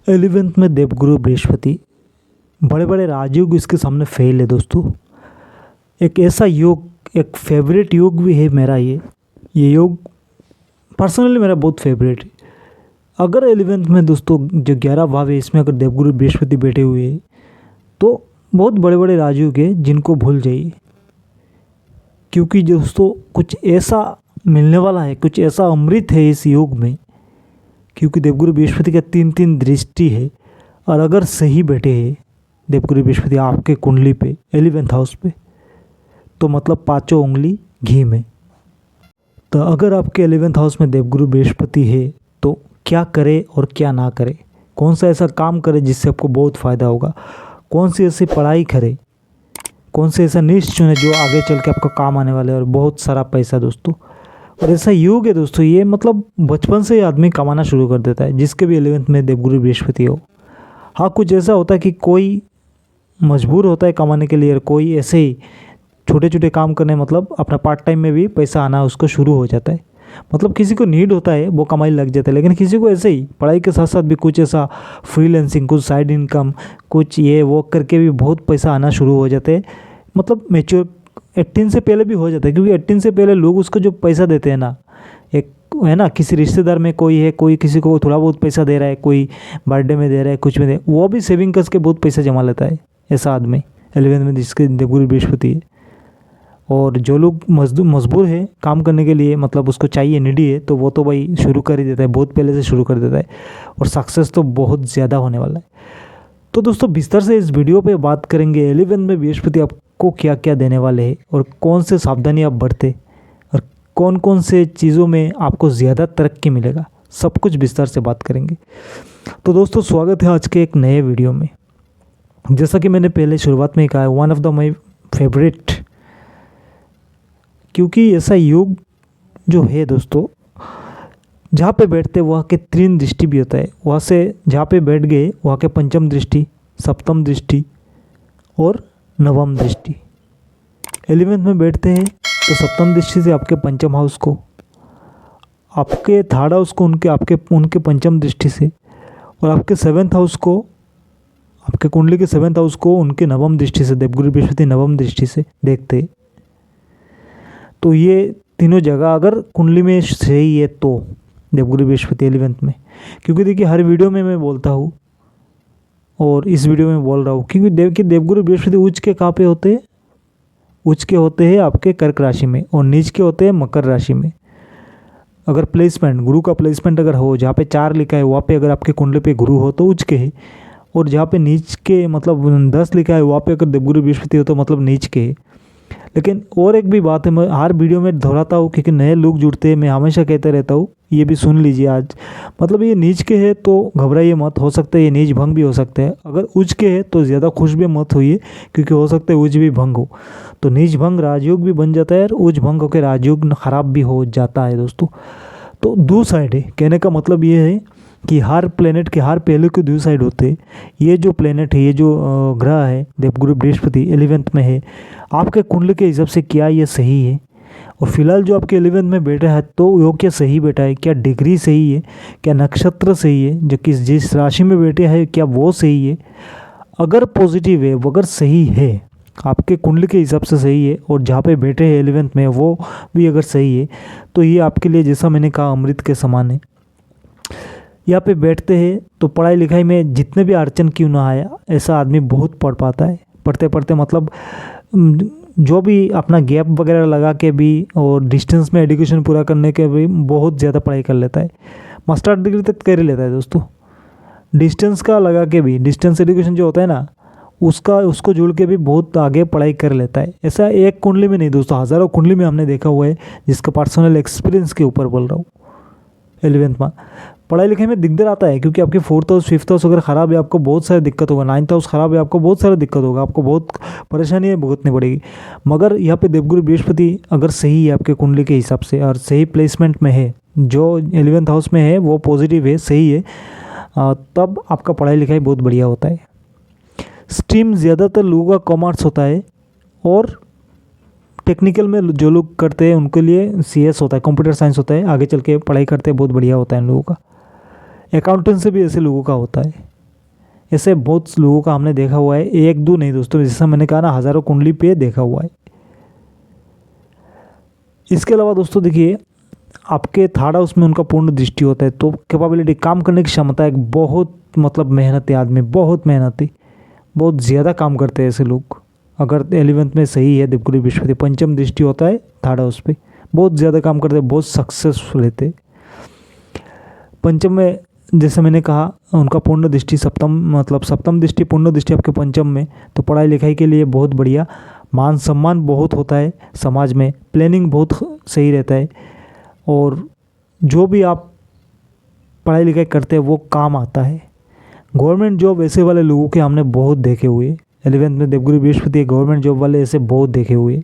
11th में देवगुरु बृहस्पति, बड़े बड़े राजयोग इसके सामने फेल है दोस्तों। एक ऐसा योग, एक फेवरेट योग भी है मेरा ये योग पर्सनली मेरा बहुत फेवरेट है। अगर 11th में दोस्तों जो 11 भाव है इसमें अगर देवगुरु बृहस्पति बैठे हुए हैं तो बहुत बड़े बड़े राजयोग है जिनको भूल जाइए, क्योंकि दोस्तों कुछ ऐसा मिलने वाला है, कुछ ऐसा अमृत है इस योग में। क्योंकि देवगुरु बृहस्पति का 3 दृष्टि है, और अगर सही बैठे हैं देवगुरु बृहस्पति आपके कुंडली पे 11th हाउस पे, तो मतलब 5 उंगली घी में। तो अगर आपके 11th हाउस में देवगुरु बृहस्पति है तो क्या करे और क्या ना करे, कौन सा ऐसा काम करे जिससे आपको बहुत फ़ायदा होगा, कौन सी ऐसी पढ़ाई करे, कौन से ऐसा निश चुने जो आगे चल के आपको काम आने वाले और बहुत सारा पैसा दोस्तों। और ऐसा योग है दोस्तों, ये मतलब बचपन से ही आदमी कमाना शुरू कर देता है जिसके भी 11th में देवगुरु बृहस्पति हो। हाँ, कुछ ऐसा होता है कि कोई मजबूर होता है कमाने के लिए, और कोई ऐसे ही छोटे छोटे काम करने, मतलब अपना पार्ट टाइम में भी पैसा आना उसको शुरू हो जाता है। मतलब किसी को नीड होता है वो कमाई लग जाता है, लेकिन किसी को ऐसे ही पढ़ाई के साथ साथ भी कुछ ऐसा फ्रीलांसिंग, कुछ साइड इनकम, कुछ ये वो करके भी बहुत पैसा आना शुरू हो जाते हैं। मतलब मैच्योर 18 से पहले भी हो जाता है, क्योंकि 18 से पहले लोग उसको जो पैसा देते हैं ना, एक है ना, किसी रिश्तेदार में कोई है, कोई किसी को थोड़ा बहुत पैसा दे रहा है, कोई बर्थडे में दे रहा है, कुछ में दे, वो भी सेविंग करके बहुत पैसा जमा लेता है ऐसा आदमी 11th में जिसके देवगुरु बृहस्पति है। और जो लोग मजबूर है काम करने के लिए, मतलब उसको चाहिए, निडी है, तो वो तो भाई शुरू कर ही देता है, बहुत पहले से शुरू कर देता है, और सक्सेस तो बहुत ज़्यादा होने वाला है। तो दोस्तों विस्तार से इस वीडियो पे बात करेंगे 11th में बृहस्पति आपको क्या क्या देने वाले हैं, और कौन से सावधानी आप बरते, और कौन कौन से चीज़ों में आपको ज़्यादा तरक्की मिलेगा, सब कुछ विस्तार से बात करेंगे। तो दोस्तों स्वागत है आज के एक नए वीडियो में। जैसा कि मैंने पहले शुरुआत में ही कहा है, one of the my favourite, क्योंकि ऐसा योग जो है दोस्तों, जहाँ पे बैठते वहाँ के 3 दृष्टि भी होता है, वहाँ से जहाँ पे बैठ गए वहाँ के 5th दृष्टि, 7th दृष्टि और 9th दृष्टि। 11th में बैठते हैं तो 7th दृष्टि से आपके 5th हाउस को, आपके 3rd हाउस को उनके 5th दृष्टि से, और आपके 7th हाउस को, आपके कुंडली के 7th हाउस को उनके 9th दृष्टि से, देवगुरु बृहस्पति 9th दृष्टि से देखते। तो ये तीनों जगह अगर कुंडली में सही है तो देवगुरु बृहस्पति 11th में, क्योंकि देखिए हर वीडियो में मैं बोलता हूँ और इस वीडियो में बोल रहा हूँ, क्योंकि देवगुरु बृहस्पति उच्च के कहाँ पे होते हैं, उच्च के होते हैं आपके कर्क राशि में, और नीच के होते हैं मकर राशि में। अगर प्लेसमेंट, गुरु का प्लेसमेंट अगर हो, जहाँ पे 4 लिखा है वहाँ पे अगर आपके कुंडली पे गुरु हो तो उच्च के है, और जहाँ पे नीच के मतलब 10 लिखा है वहाँ पे अगर देवगुरु बृहस्पति हो तो मतलब नीच के है। लेकिन और एक भी बात है, मैं हर वीडियो में दोहराता हूँ क्योंकि नए लोग जुड़ते हैं, मैं हमेशा कहते रहता हूँ, ये भी सुन लीजिए आज। मतलब ये नीच के है तो घबराइए मत, हो सकता है ये नीच भंग भी हो सकता है। अगर उच्च के है तो ज़्यादा खुश भी मत होइए, क्योंकि हो सकता है उच्च भी भंग हो, तो नीच भंग राजयोग भी बन जाता है, और उच्च भंग होकर राजयोग खराब भी हो जाता है दोस्तों। तो 2 साइड है, कहने का मतलब ये है कि हर प्लेनेट के हर पहलू के 2 साइड होते हैं। ये जो प्लेनेट है, ये जो ग्रह है देवगुरु बृहस्पति 11th में है, आपके कुंडली के हिसाब से क्या ये सही है, और फिलहाल जो आपके 11th में बैठा है तो वो क्या सही बैठा है, क्या डिग्री सही है, क्या नक्षत्र सही है, जो जिस राशि में बैठे है क्या वो सही है। अगर पॉजिटिव है, वो अगर सही है, आपके कुंडली के हिसाब से सही है, और जहाँ पे बैठे हैं 11th में वो भी अगर सही है, तो ये आपके लिए जैसा मैंने कहा अमृत के समान है। यहाँ पे बैठते हैं तो पढ़ाई लिखाई में जितने भी अड़चन क्यों ना आया, ऐसा आदमी बहुत पढ़ पाता है। पढ़ते पढ़ते मतलब जो भी अपना गैप वगैरह लगा के भी और डिस्टेंस में एजुकेशन पूरा करने के भी बहुत ज़्यादा पढ़ाई कर लेता है, मास्टर डिग्री तक कर ही लेता है दोस्तों। डिस्टेंस का लगा के भी, डिस्टेंस एजुकेशन जो होता है ना, उसको जोड़ के भी बहुत आगे पढ़ाई कर लेता है। ऐसा एक कुंडली में नहीं दोस्तों, हज़ारों कुंडली में हमने देखा हुआ है, जिसका पर्सनल एक्सपीरियंस के ऊपर बोल रहा हूँ। 11th में पढ़ाई लिखाई में दिक्कत आता है, क्योंकि आपके 4th हाउस 5th हाउस अगर ख़राब है आपको बहुत सारी दिक्कत होगा, 9th हाउस ख़राब है आपको बहुत सारी दिक्कत होगा, आपको बहुत परेशानी भुगतनी पड़ेगी। मगर यहाँ पे देवगुरु बृहस्पति अगर सही है आपके कुंडली के हिसाब से, और सही प्लेसमेंट में है, जो 11th हाउस में है वो पॉजिटिव है, सही है, तब आपका पढ़ाई लिखाई बहुत बढ़िया होता है। स्ट्रीम ज़्यादातर लोगों का कॉमर्स होता है, और टेक्निकल में जो लोग करते हैं उनके लिए CS होता है, कंप्यूटर साइंस होता है, आगे चल के पढ़ाई करते हैं बहुत बढ़िया होता है इन लोगों का। अकाउंटेंट से भी ऐसे लोगों का होता है, ऐसे बहुत लोगों का हमने देखा हुआ है, एक दो नहीं दोस्तों, जैसा मैंने कहा ना, हज़ारों कुंडली पे देखा हुआ है। इसके अलावा दोस्तों देखिए, आपके थर्ड हाउस में उनका पूर्ण दृष्टि होता है, तो कैपेबिलिटी, काम करने की क्षमता, एक बहुत मतलब मेहनती आदमी, बहुत मेहनती, बहुत ज़्यादा काम करते हैं ऐसे लोग। अगर 11th में सही है देवगुरु बृहस्पति, पंचम दृष्टि होता है थर्ड हाउस पे, बहुत ज़्यादा काम करते हैं, बहुत सक्सेसफुल रहते हैं। पंचम में जैसे मैंने कहा, उनका पूर्ण दृष्टि सप्तम, मतलब सप्तम दृष्टि, पूर्ण दृष्टि आपके पंचम में, तो पढ़ाई लिखाई के लिए बहुत बढ़िया, मान सम्मान बहुत होता है समाज में, प्लानिंग बहुत सही रहता है, और जो भी आप पढ़ाई लिखाई करते हैं वो काम आता है। गवर्नमेंट जॉब ऐसे वाले लोगों के हमने बहुत देखे हुए, 11th में देवगुरु बृहस्पति गवर्नमेंट जॉब वाले ऐसे बहुत देखे हुए,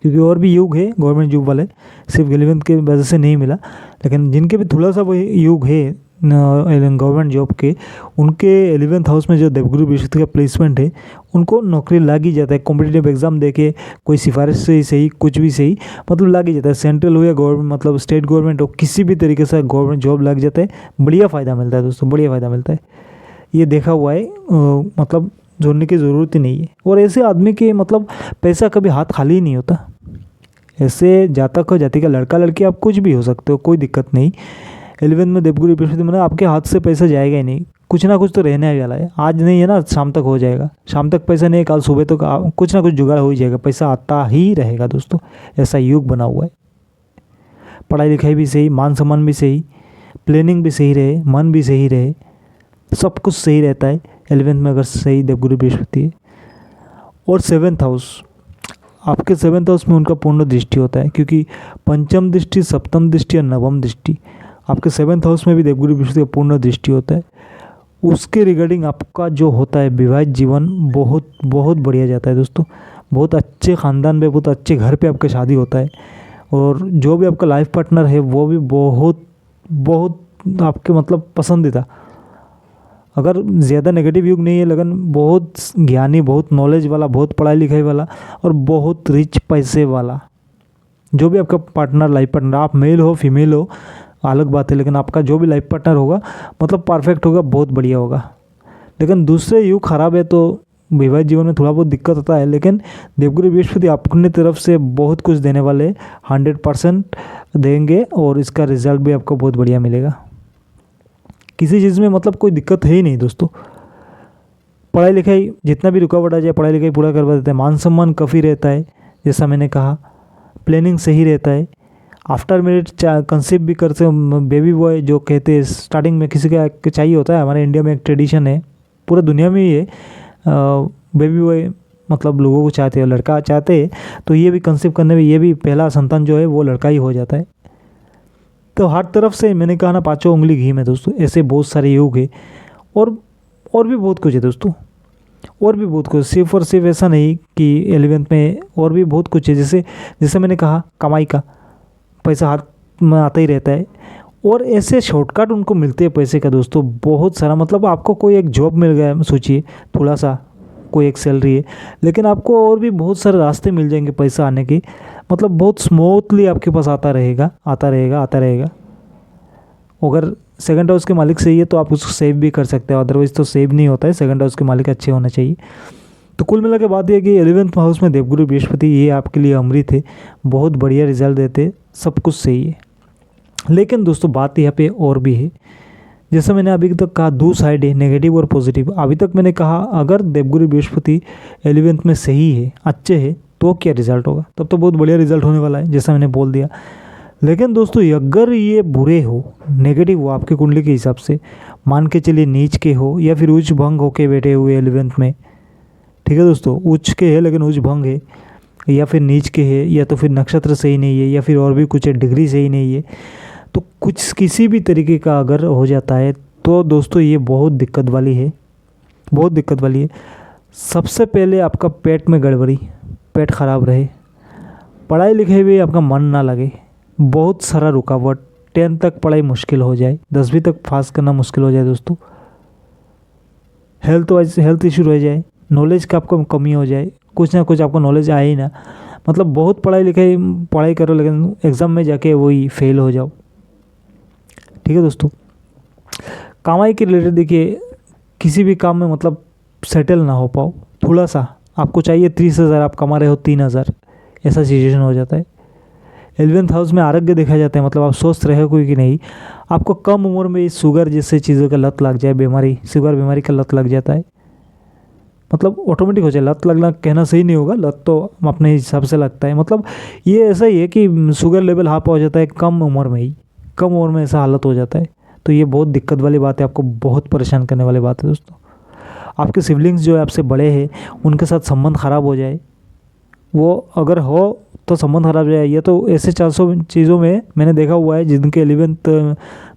क्योंकि और भी युग है गवर्नमेंट जॉब वाले, सिर्फ 11th के वजह से नहीं मिला, लेकिन जिनके भी थोड़ा सा वो युग है गवर्नमेंट जॉब के, उनके 11th हाउस में जो देवगुरु बृहस्पति का प्लेसमेंट है, उनको नौकरी लग ही जाता है। कॉम्पिटिटिव एग्जाम देके कोई सिफारिश से ही सही, कुछ भी सही, मतलब लग ही जाता है। सेंट्रल हो या गवर्नमेंट, मतलब स्टेट गवर्नमेंट हो, किसी भी तरीके से गवर्नमेंट जॉब लग जाता है, बढ़िया फ़ायदा मिलता है दोस्तों, बढ़िया फ़ायदा मिलता है। ये देखा हुआ है, मतलब जोड़ने की ज़रूरत ही नहीं है। और ऐसे आदमी के मतलब पैसा कभी हाथ खाली ही नहीं होता। ऐसे जातक जाति का लड़का लड़की आप कुछ भी हो सकते हो, कोई दिक्कत नहीं। 11th में देवगुरु बृहस्पति में आपके हाथ से पैसा जाएगा ही नहीं, कुछ ना कुछ तो रहने वाला है। आज नहीं है ना, शाम तक हो जाएगा, शाम तक पैसा नहीं, कल सुबह तो कुछ ना कुछ जुगाड़ हो ही जाएगा, पैसा आता ही रहेगा दोस्तों। ऐसा युग बना हुआ है। पढ़ाई लिखाई भी सही, मान सम्मान भी सही, प्लानिंग भी सही रहे, मन भी सही रहे, सब कुछ सही रहता है 11th में अगर सही देवगुरु बृहस्पति है। और 7th हाउस, आपके 7th हाउस में उनका पूर्ण दृष्टि होता है, क्योंकि पंचम दृष्टि, सप्तम दृष्टि और नवम दृष्टि, आपके 7th हाउस में भी देवगुरु बृहस्पति का पूर्ण दृष्टि होता है। उसके रिगार्डिंग आपका जो होता है विवाहित जीवन बहुत बहुत बढ़िया जाता है दोस्तों। बहुत अच्छे ख़ानदान में, बहुत अच्छे घर पे आपका शादी होता है, और जो भी आपका लाइफ पार्टनर है वो भी बहुत बहुत आपके मतलब पसंदीदा। अगर ज़्यादा नेगेटिव युग नहीं है, लेकिन बहुत ज्ञानी, बहुत नॉलेज वाला, बहुत पढ़ाई लिखाई वाला, और बहुत रिच पैसे वाला, जो भी आपका पार्टनर, लाइफ पार्टनर, आप मेल हो फीमेल हो अलग बात है, लेकिन आपका जो भी लाइफ पार्टनर होगा मतलब परफेक्ट होगा, बहुत बढ़िया होगा। लेकिन दूसरे युग खराब है तो विवाहित जीवन में थोड़ा बहुत दिक्कत होता है, लेकिन देवगुरु बृहस्पति अपनी तरफ से बहुत कुछ देने वाले, 100% देंगे, और इसका रिजल्ट भी आपको बहुत बढ़िया मिलेगा। किसी चीज़ में मतलब कोई दिक्कत है ही नहीं दोस्तों। पढ़ाई लिखाई जितना भी रुकावट आ जाए, पढ़ाई लिखाई पूरा करवा देते हैं। मान सम्मान काफ़ी रहता है, जैसा मैंने कहा, प्लानिंग सही रहता है। आफ्टर मैरिज कंसीव भी करते हैं, बेबी बॉय जो कहते हैं, स्टार्टिंग में किसी का चाहिए होता है। हमारे इंडिया में एक ट्रेडिशन है, पूरा दुनिया में ही है, बेबी बॉय मतलब लोगों को चाहते हैं, लड़का चाहते हैं, तो ये भी कंसीव करने में, ये भी पहला संतान जो है वो लड़का ही हो जाता है। तो हर तरफ से मैंने कहा ना, पाँचों उंगली घी में दोस्तों, ऐसे बहुत सारे योग है, और भी बहुत कुछ है दोस्तों, और भी बहुत कुछ, सिर्फ और सिर्फ ऐसा नहीं कि 11th में, और भी बहुत कुछ है। जैसे मैंने कहा, कमाई का पैसा हाथ में आता ही रहता है, और ऐसे शॉर्टकट उनको मिलते हैं पैसे का दोस्तों, बहुत सारा। मतलब आपको कोई एक जॉब मिल गया, सोचिए थोड़ा सा कोई एक सैलरी है, लेकिन आपको और भी बहुत सारे रास्ते मिल जाएंगे पैसा आने के, मतलब बहुत स्मूथली आपके पास आता रहेगा, आता रहेगा, आता रहेगा। अगर सेकंड हाउस के मालिक सही है तो आप उसको सेव भी कर सकते हैं, अदरवाइज़ तो सेव नहीं होता है। सेकंड हाउस के मालिक अच्छे होना चाहिए। तो कुल मिला के बात यह कि 11th हाउस में देवगुरु बृहस्पति, ये आपके लिए अमृत है, बहुत बढ़िया रिजल्ट देते, सब कुछ सही है। लेकिन दोस्तों बात यहाँ पे और भी है, जैसे मैंने अभी तक कहा, दो साइड है, नेगेटिव और पॉजिटिव। अभी तक मैंने कहा अगर देवगुरु बृहस्पति 11th में सही है, अच्छे है, तो क्या रिजल्ट होगा, तब तो बहुत बढ़िया रिजल्ट होने वाला है, जैसा मैंने बोल दिया। लेकिन दोस्तों अगर ये बुरे हो, नेगेटिव हो आपके कुंडली के हिसाब से, मान के चलिए नीच के हो, या फिर उच्च भंग होके बैठे हुए 11th में, ठीक है दोस्तों, उच्च के है लेकिन उच्च भंग है, या फिर नीच के है, या तो फिर नक्षत्र सही नहीं है, या फिर और भी कुछ है, डिग्री सही नहीं है, तो कुछ किसी भी तरीके का अगर हो जाता है तो दोस्तों ये बहुत दिक्कत वाली है, बहुत दिक्कत वाली है। सबसे पहले आपका पेट में गड़बड़ी, पेट खराब रहे, पढ़ाई लिखाई में आपका मन ना लगे, बहुत सारा रुकावट, 10th तक पढ़ाई मुश्किल हो जाए, 10वीं तक पास करना मुश्किल हो जाए दोस्तों, हेल्थ इशू रह जाए, नॉलेज का आपको कमी हो जाए, कुछ ना कुछ आपको नॉलेज आए ही ना, मतलब बहुत पढ़ाई करो लेकिन एग्ज़ाम में जाके वही फेल हो जाओ। ठीक है दोस्तों, कमाई के रिलेटेड देखिए, किसी भी काम में मतलब सेटल ना हो पाओ, थोड़ा सा आपको चाहिए 30,000 आप कमा रहे हो 3,000, ऐसा सिचुएशन हो जाता है। 11th हाउस में आरोग्य देखा जाता है, मतलब आप स्वस्थ रहे कोई कि नहीं। आपको कम उम्र में इस शुगर जैसे चीज़ों का लत लग जाए, बीमारी शुगर बीमारी का लत लग जाता है, मतलब ऑटोमेटिक हो जाए। लत लगना कहना सही नहीं होगा, लत तो अपने हिसाब से लगता है, मतलब ये ऐसा ही है कि शुगर लेवल हाई हो जाता है कम उम्र में ही, कम उम्र में ऐसा हालत हो जाता है। तो ये बहुत दिक्कत वाली बात है, आपको बहुत परेशान करने वाली बात है दोस्तों। आपके सिबलिंग्स जो है आपसे बड़े हैं, उनके साथ संबंध ख़राब हो जाए, वो अगर हो तो संबंध खराब हो जाए। ये तो ऐसे 400 चीज़ों में मैंने देखा हुआ है जिनके 11th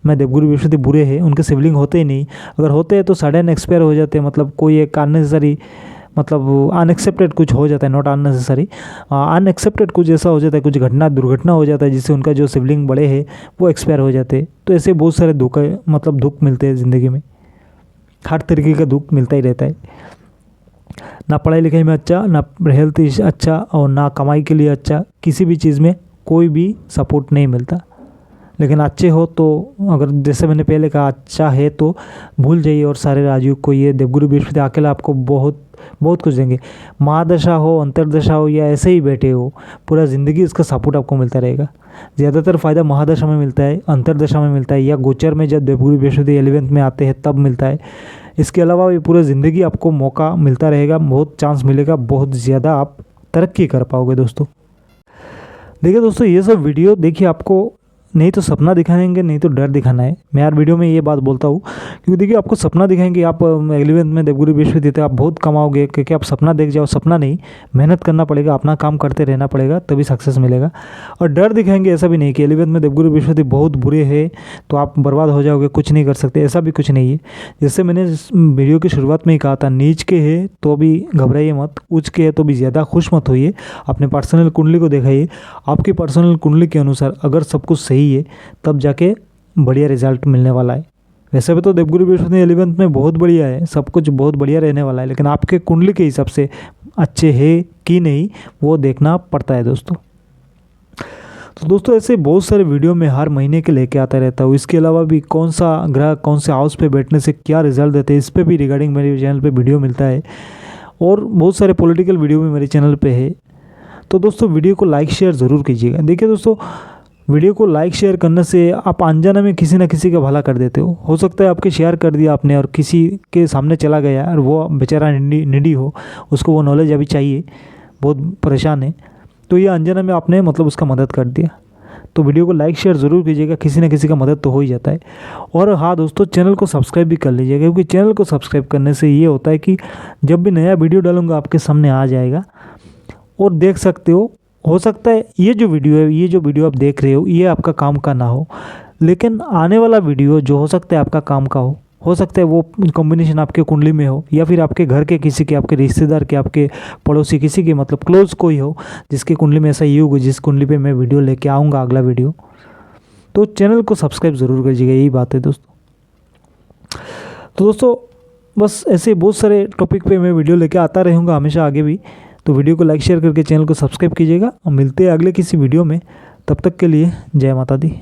में देवगुरु बृहस्पति बुरे हैं, उनके सिबलिंग होते ही नहीं, अगर होते हैं तो सडन एक्सपायर हो जाते हैं, मतलब कोई एक अननेसेसरी, मतलब अनएक्सेप्टेड कुछ हो जाता है, नॉट अननेसेसरी, अनएक्सेप्टेड कुछ ऐसा हो जाता है, कुछ दुर्घटना हो जाता है जिससे उनका जो सिबलिंग बड़े हैं वो एक्सपायर हो जाते हैं। तो ऐसे बहुत सारे दुख मिलते हैं ज़िंदगी में, हर तरीके का दुख मिलता ही रहता है। ना पढ़ाई लिखाई में अच्छा, ना हेल्थ अच्छा, और ना कमाई के लिए अच्छा, किसी भी चीज़ में कोई भी सपोर्ट नहीं मिलता। लेकिन अच्छे हो तो, अगर जैसे मैंने पहले कहा, अच्छा है तो भूल जाइए और सारे राजयोग को। ये देवगुरु बृहस्पति अकेला आपको बहुत बहुत कुछ देंगे। महादशा हो, अंतरदशा हो, या ऐसे ही बैठे हो, पूरा ज़िंदगी इसका सपोर्ट आपको मिलता रहेगा। ज़्यादातर फ़ायदा महादशा में मिलता है, अंतरदशा में मिलता है, या गोचर में जब देवगुरु बृहस्पति 11th में आते हैं तब मिलता है। इसके अलावा ये पूरी ज़िंदगी आपको मौका मिलता रहेगा, बहुत चांस मिलेगा, बहुत ज़्यादा आप तरक्की कर पाओगे दोस्तों। देखिए दोस्तों, ये सब वीडियो देखिए, आपको नहीं तो सपना दिखाएंगे, नहीं तो डर दिखाना है। मैं हर वीडियो में ये बात बोलता हूँ, क्योंकि देखिए आपको सपना दिखाएंगे, आप 11th में देवगुरु बृहस्पति थे, आप बहुत कमाओगे, क्योंकि आप सपना देख जाओ। सपना नहीं, मेहनत करना पड़ेगा, अपना काम करते रहना पड़ेगा, तभी सक्सेस मिलेगा। और डर दिखाएंगे ऐसा भी नहीं कि 11th में देवगुरु बृहस्पति बहुत बुरे हैं तो आप बर्बाद हो जाओगे, कुछ नहीं कर सकते, ऐसा भी कुछ नहीं है। जैसे मैंने वीडियो की शुरुआत में ही कहा था, नीच के है तो भी घबराइए मत, उच्च के है तो भी ज़्यादा खुश मत होइए। अपने पर्सनल कुंडली को दिखाइए, आपकी पर्सनल कुंडली के अनुसार अगर सब कुछ सही है तब जाके बढ़िया रिजल्ट मिलने वाला है। वैसे भी तो देवगुरु बृहस्पति 11th में बहुत बढ़िया है, सब कुछ बहुत बढ़िया रहने वाला है, लेकिन आपके कुंडली के हिसाब से अच्छे है कि नहीं वो देखना पड़ता है दोस्तों। तो दोस्तों, ऐसे बहुत सारे वीडियो में हर महीने के लेके आता रहता हूँ। इसके अलावा भी कौन सा ग्रह कौन से हाउस पे बैठने से क्या रिजल्ट देते हैं, इस पर भी रिगार्डिंग मेरे चैनल पे वीडियो मिलता है, और बहुत सारे पॉलिटिकल वीडियो भी मेरे चैनल पे है। तो दोस्तों, वीडियो को लाइक शेयर ज़रूर कीजिएगा। देखिए दोस्तों, वीडियो को लाइक शेयर करने से आप अनजाने में किसी न किसी का भला कर देते हो सकता है आपके शेयर कर दिया आपने और किसी के सामने चला गया और वो बेचारा निडी हो, उसको वो नॉलेज अभी चाहिए, बहुत परेशान है, तो ये अनजाने में आपने मतलब उसका मदद कर दिया। तो वीडियो को लाइक शेयर ज़रूर कीजिएगा, किसी न किसी का मदद तो हो ही जाता है। और हाँ दोस्तों, चैनल को सब्सक्राइब भी कर लीजिएगा, क्योंकि चैनल को सब्सक्राइब करने से ये होता है कि जब भी नया वीडियो डालूंगा आपके सामने आ जाएगा और देख सकते हो सकता है ये जो वीडियो आप देख रहे हो ये आपका काम का ना हो, लेकिन आने वाला वीडियो जो हो सकता है आपका काम का हो सकता है वो कॉम्बिनेशन आपके कुंडली में हो, या फिर आपके घर के किसी के, आपके रिश्तेदार के, आपके पड़ोसी किसी के, मतलब क्लोज कोई हो जिसकी कुंडली में ऐसा योग हो, जिस कुंडली पे मैं वीडियो लेके आऊँगा अगला वीडियो, तो चैनल को सब्सक्राइब ज़रूर कीजिएगा। यही बात है दोस्तों। तो दोस्तों, बस ऐसे बहुत सारे टॉपिक पे मैं वीडियो लेके आता रहूँगा हमेशा आगे भी। तो वीडियो को लाइक शेयर करके चैनल को सब्सक्राइब कीजिएगा, और मिलते हैं अगले किसी वीडियो में। तब तक के लिए जय माता दी।